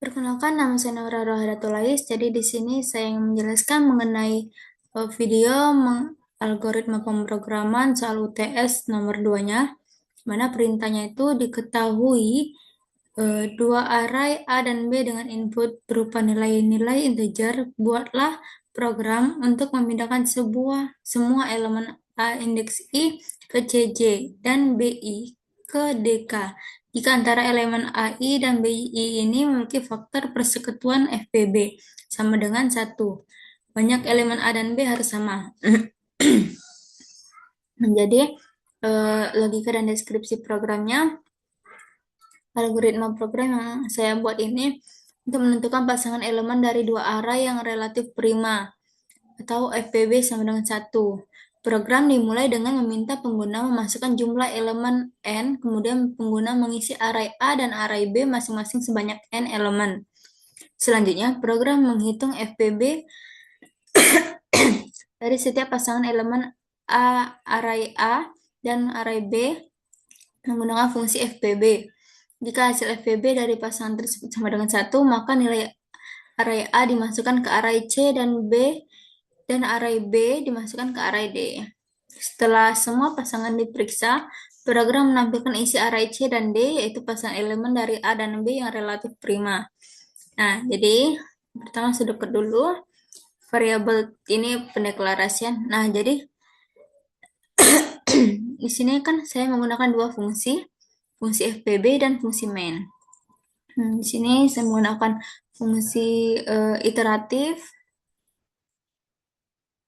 Perkenalkan, nama saya Nora Rohadatul. Jadi di sini saya ingin menjelaskan mengenai video algoritma pemrograman soal UTS nomor 2-nya, mana perintahnya itu diketahui dua array A dan B dengan input berupa nilai-nilai integer. Buatlah program untuk memindahkan semua elemen A indeks I ke CJ dan BI ke DK. Jika antara elemen AI dan BI ini memiliki faktor persekutuan FPB sama dengan 1. Banyak elemen A dan B harus sama. Menjadi logika dan deskripsi programnya, algoritma program yang saya buat ini untuk menentukan pasangan elemen dari dua array yang relatif prima atau FPB sama dengan 1. Program dimulai dengan meminta pengguna memasukkan jumlah elemen N, kemudian pengguna mengisi array A dan array B masing-masing sebanyak N elemen. Selanjutnya, program menghitung FPB dari setiap pasangan elemen array A dan array B menggunakan fungsi FPB. Jika hasil FPB dari pasangan tersebut sama dengan 1, maka nilai array A dimasukkan ke array C dan B, dan array B dimasukkan ke array D. Setelah semua pasangan diperiksa, program menampilkan isi array C dan D, yaitu pasangan elemen dari A dan B yang relatif prima. Nah, jadi pertama sedikit dulu variabel ini pendeklarasian. Nah, jadi di sini kan saya menggunakan dua fungsi FPB dan fungsi main. Di sini saya menggunakan fungsi iteratif,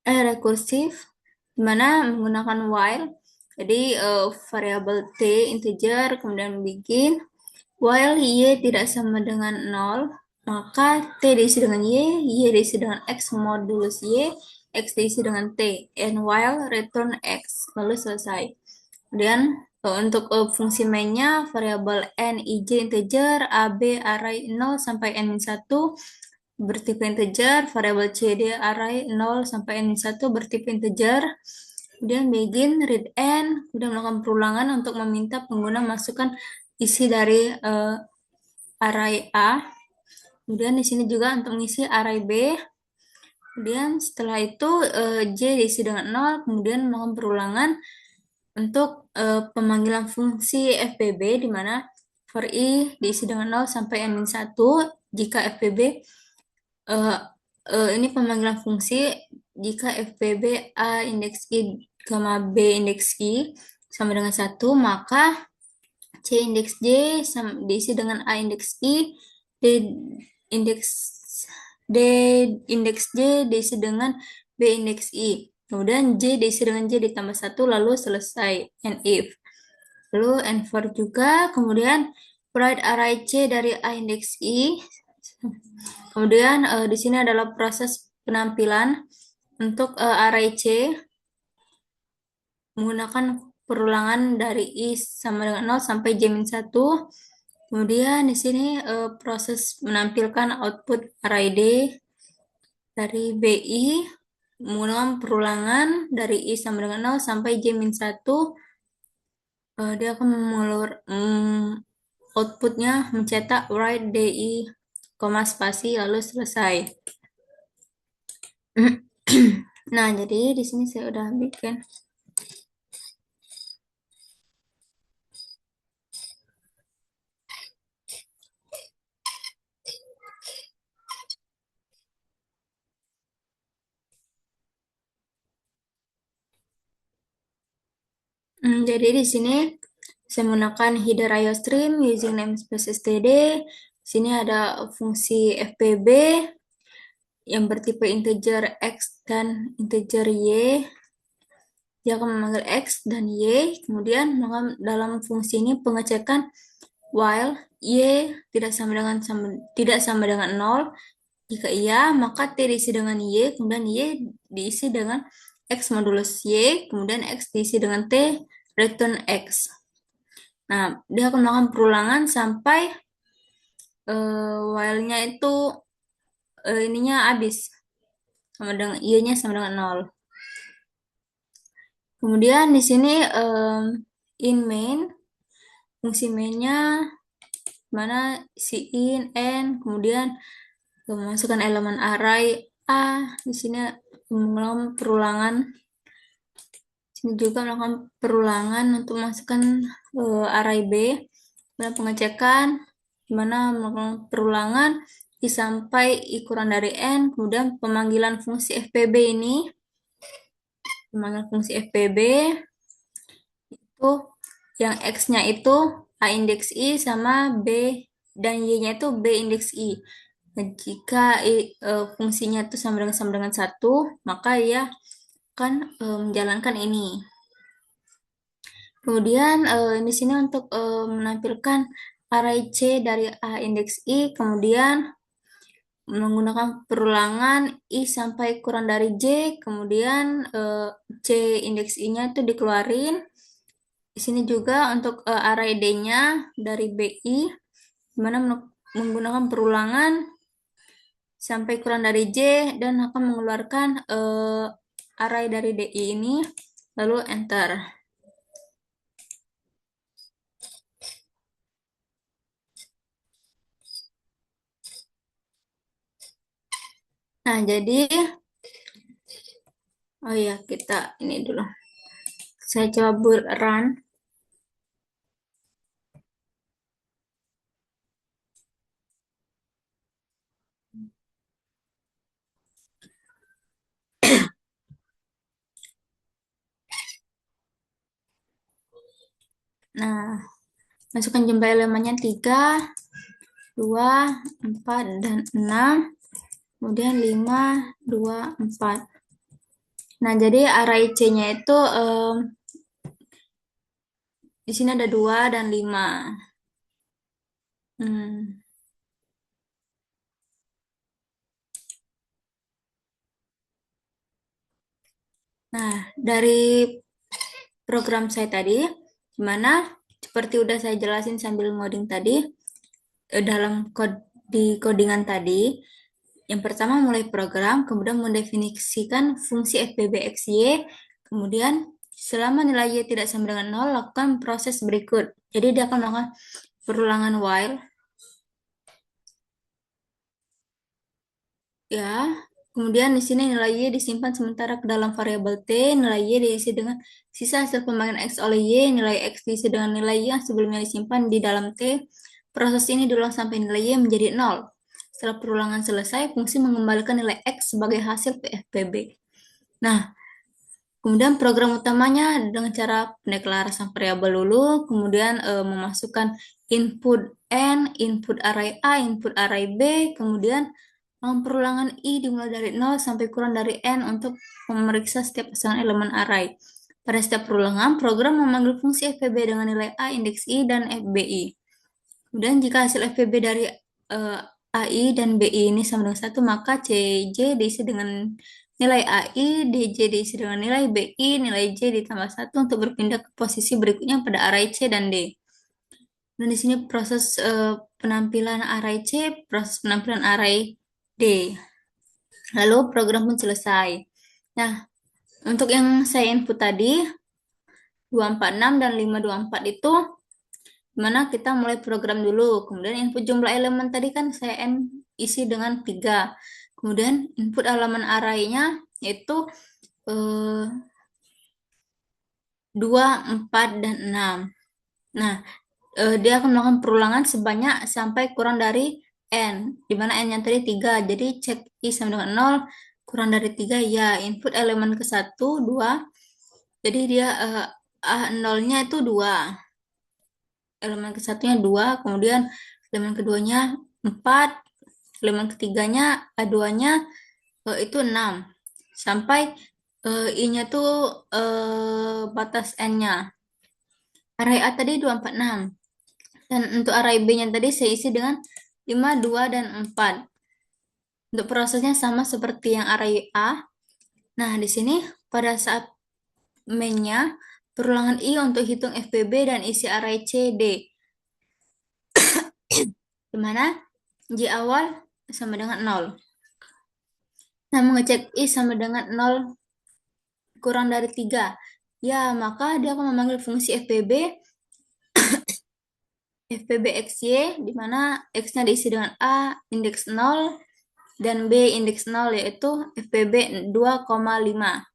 rekursif, di mana menggunakan while. Jadi variabel T integer, kemudian begin. While Y tidak sama dengan 0, maka T diisi dengan Y diisi dengan X modulus Y, X diisi dengan T, and while return X, lalu selesai. Kemudian untuk fungsi mainnya, variabel N, IJ integer, AB array 0 sampai N-1 bertipe integer, variabel CD array 0 sampai N-1 bertipe integer. Kemudian begin, read N, kemudian melakukan perulangan untuk meminta pengguna masukkan isi dari array A. Kemudian di sini juga untuk mengisi array B. Kemudian setelah itu J diisi dengan 0, kemudian melakukan perulangan untuk pemanggilan fungsi FPB, di mana for I diisi dengan 0 sampai N-1. Jika FPB, ini pemanggilan fungsi, jika FPB A indeks I, B indeks I sama dengan 1, maka C indeks J diisi dengan A indeks I, D indeks J diisi dengan B indeks I. Kemudian J diisi dengan J ditambah 1, lalu selesai, and if. Lalu and for juga, kemudian write array C dari A indeks I. Kemudian di sini adalah proses penampilan untuk array C menggunakan perulangan dari I sama dengan 0 sampai J-1. Kemudian di sini proses menampilkan output array D dari BI menggunakan perulangan dari I sama dengan 0 sampai J-1. Dia akan outputnya mencetak write DI, spasi, lalu selesai. Nah, jadi di sini saya udah bikin. Jadi di sini saya menggunakan header IOStream using namespace std. Di sini ada fungsi FPB yang bertipe integer X dan integer Y. Dia akan memanggil X dan Y. Kemudian dalam fungsi ini pengecekan while Y tidak sama dengan 0. Jika iya, maka T diisi dengan Y, kemudian Y diisi dengan X modulus Y, kemudian X diisi dengan T, return X. Nah, dia akan melakukan perulangan sampai while-nya itu ininya habis, sama dengan Y-nya sama dengan 0. Kemudian di sini in main, fungsi mainnya mana si in, n, kemudian memasukkan elemen array A, di sini melakukan perulangan, sini juga melakukan perulangan untuk memasukkan array B, dan pengecekan, di mana melakukan perulangan I sampai I kurang dari n, kemudian pemanggilan fungsi FPB ini, pemanggilan fungsi FPB itu yang X-nya itu A indeks I sama B dan Y-nya itu B indeks I. Dan jika fungsinya itu sama dengan 1, maka ia akan menjalankan ini. Kemudian di sini untuk menampilkan array C dari A indeks I, kemudian menggunakan perulangan I sampai kurang dari J, kemudian C indeks I-nya itu dikeluarin. Di sini juga untuk array D-nya dari BI, di mana menggunakan perulangan sampai kurang dari J dan akan mengeluarkan array dari DI ini, lalu enter. Nah, jadi, oh ya, kita ini dulu. Saya coba run. Nah, masukkan jumlah elemennya 3, 2, 4, dan 6. Kemudian 5, 2, 4. Nah, jadi array C-nya itu di sini ada 2 dan 5. Hmm. Nah, dari program saya tadi, gimana? Seperti udah saya jelasin sambil ngoding tadi, dalam di codingan tadi, yang pertama mulai program, kemudian mendefinisikan fungsi fpb_xy, kemudian selama nilai y tidak sama dengan 0, lakukan proses berikut. Jadi dia akan melakukan perulangan while, ya. Kemudian di sini nilai y disimpan sementara ke dalam variabel t, nilai y diisi dengan sisa hasil pembagian x oleh y, nilai x diisi dengan nilai y yang sebelumnya disimpan di dalam t. Proses ini diulang sampai nilai y menjadi 0. Setelah perulangan selesai, fungsi mengembalikan nilai x sebagai hasil PFPB. Nah, kemudian program utamanya dengan cara pendeklarasian variabel dulu, kemudian memasukkan input n, input array a, input array b, kemudian perulangan i dimulai dari 0 sampai kurang dari n untuk memeriksa setiap pasangan elemen array. Pada setiap perulangan, program memanggil fungsi FPB dengan nilai a indeks i dan fbi. Kemudian jika hasil FPB dari AI dan BI ini sama dengan 1, maka CJ diisi dengan nilai AI, DJ diisi dengan nilai BI, nilai J ditambah 1 untuk berpindah ke posisi berikutnya pada array C dan D. Dan di sini proses penampilan array C, proses penampilan array D. Lalu program pun selesai. Nah, untuk yang saya input tadi, 246 dan 524 itu, dimana kita mulai program dulu. Kemudian input jumlah elemen tadi kan saya isi dengan 3. Kemudian input elemen array-nya yaitu 2, 4, dan 6. Nah, dia akan melakukan perulangan sebanyak sampai kurang dari n, di mana n-nya tadi 3. Jadi cek i sama dengan 0, kurang dari 3, ya. Input elemen ke 1, 2. Jadi dia 0-nya itu 2. Elemen ke satunya 2, kemudian elemen keduanya 4, elemen ketiganya A2-nya itu 6. Sampai I-nya tuh batas N-nya. Array A tadi 246. Dan untuk array B-nya tadi saya isi dengan 5, 2, dan 4. Untuk prosesnya sama seperti yang array A. Nah, di sini pada saat main-nya, perulangan I untuk hitung FPB dan isi array C, D. Dimana J awal sama dengan 0. Nah, mengecek I sama dengan 0 kurang dari 3. Ya, maka dia akan memanggil fungsi FPB FPB XY, di mana X-nya diisi dengan A, indeks 0, dan B, indeks 0, yaitu FPB 2,5.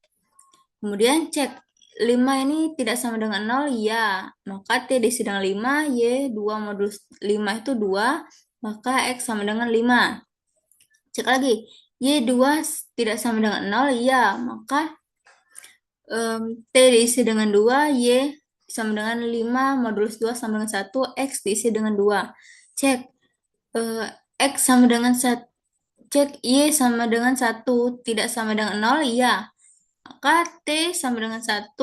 Kemudian cek 5 ini tidak sama dengan 0, ya. Maka T diisi dengan 5, Y 2 modulus 5 itu 2, maka X sama dengan 5. Cek lagi, Y2 tidak sama dengan 0, ya. Maka T diisi dengan 2, Y sama dengan 5, modulus 2 sama dengan 1, X diisi dengan 2. Cek, X sama dengan 1, cek Y sama dengan 1, tidak sama dengan 0, ya. Maka T sama dengan 1,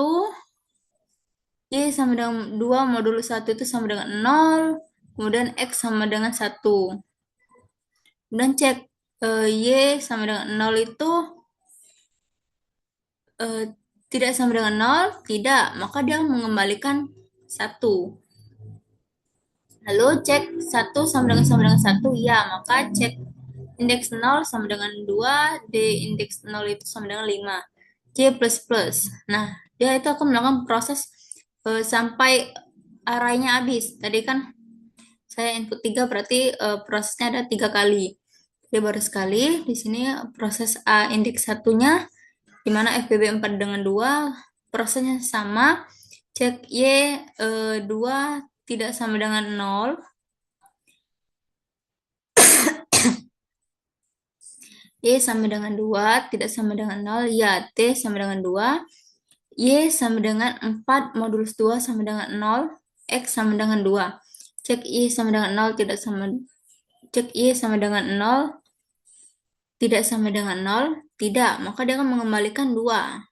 Y sama dengan 2, modulus 1 itu sama dengan 0, kemudian X sama dengan 1. Kemudian cek, Y sama dengan 0 itu eh, tidak sama dengan 0, tidak, maka dia mengembalikan 1. Lalu cek 1 sama dengan 1, ya, maka cek indeks 0 sama dengan 2, D indeks 0 itu sama dengan 5. C plus plus. Nah, dia itu akan melakukan proses sampai arraynya habis. Tadi kan saya input 3, berarti prosesnya ada 3 kali. Jadi baru sekali, di sini proses A indeks 1-nya, di mana FPB 4 dengan 2, prosesnya sama. Cek Y 2 tidak sama dengan 0. Y sama dengan 2, tidak sama dengan 0. Ya, T sama dengan 2. Y sama dengan 4, modulus 2 sama dengan 0. X sama dengan 2. Cek Y sama dengan 0, tidak sama. Cek Y sama dengan 0, tidak sama dengan 0. Tidak, maka dia akan mengembalikan 2.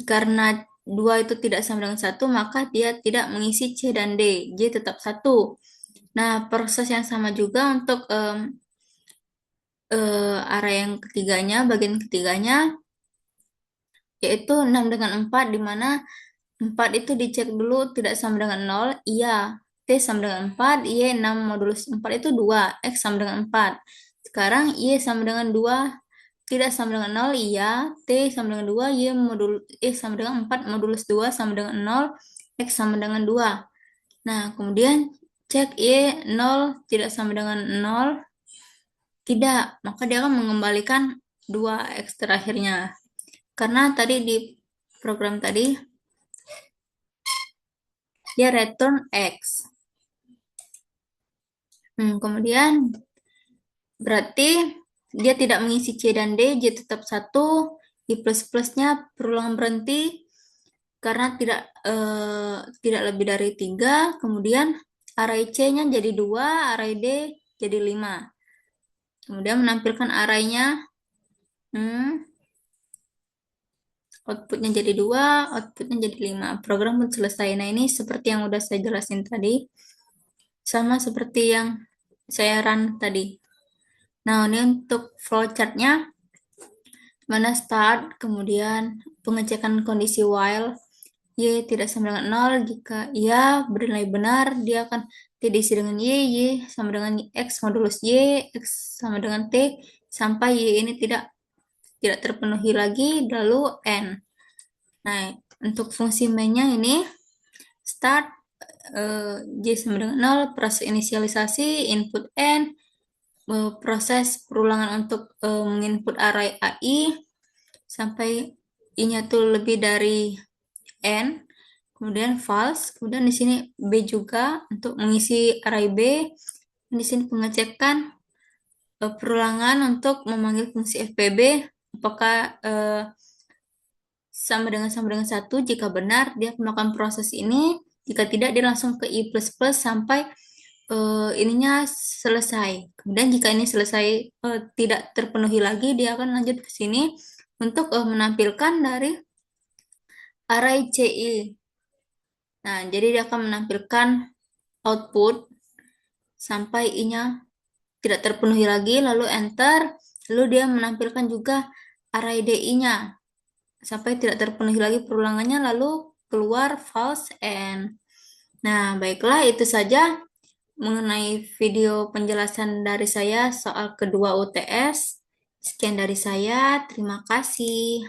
Karena 2 itu tidak sama dengan 1, maka dia tidak mengisi C dan D. J tetap 1. Nah, proses yang sama juga untuk area yang ketiganya, bagian ketiganya, yaitu 6 dengan 4, di mana 4 itu dicek dulu tidak sama dengan 0, iya. T sama dengan 4, Y 6 modulus 4 itu 2, X sama dengan 4. Sekarang Y sama dengan 2, tidak sama dengan 0, iya. T sama dengan 2, Y sama dengan 4, modulus 2 sama dengan 0, X sama dengan 2. Nah, kemudian cek Y 0 tidak sama dengan 0, tidak, maka dia akan mengembalikan 2 X terakhirnya. Karena tadi di program tadi, dia return X. Kemudian berarti dia tidak mengisi C dan D, J tetap 1, I plus plusnya berulang berhenti karena tidak lebih dari 3, kemudian array C-nya jadi 2, array D jadi 5. Kemudian menampilkan array-nya, outputnya jadi 2, outputnya jadi 5. Program pun selesai. Nah, ini seperti yang udah saya jelasin tadi, sama seperti yang saya run tadi. Nah, ini untuk flowchart-nya, mana start, kemudian pengecekan kondisi while, Y tidak sama dengan 0, jika ya bernilai benar, dia akan T diisi dengan Y sama dengan X modulus Y, X sama dengan T, sampai Y ini tidak terpenuhi lagi, lalu N. Nah, untuk fungsi main-nya ini, start, J sama dengan 0, proses inisialisasi, input N, proses perulangan untuk menginput array AI, sampai I-nya tuh lebih dari N, kemudian false, kemudian di sini B juga untuk mengisi array B, dan di sini pengecekan perulangan untuk memanggil fungsi FPB, apakah sama dengan 1, jika benar dia melakukan proses ini, jika tidak dia langsung ke I++ sampai ininya selesai. Kemudian jika ini selesai tidak terpenuhi lagi, dia akan lanjut ke sini untuk menampilkan dari array CI. Nah, jadi dia akan menampilkan output sampai I-nya tidak terpenuhi lagi, lalu enter, lalu dia menampilkan juga array DI-nya sampai tidak terpenuhi lagi perulangannya, lalu keluar false and. Nah, baiklah, itu saja mengenai video penjelasan dari saya soal kedua UTS. Sekian dari saya, terima kasih.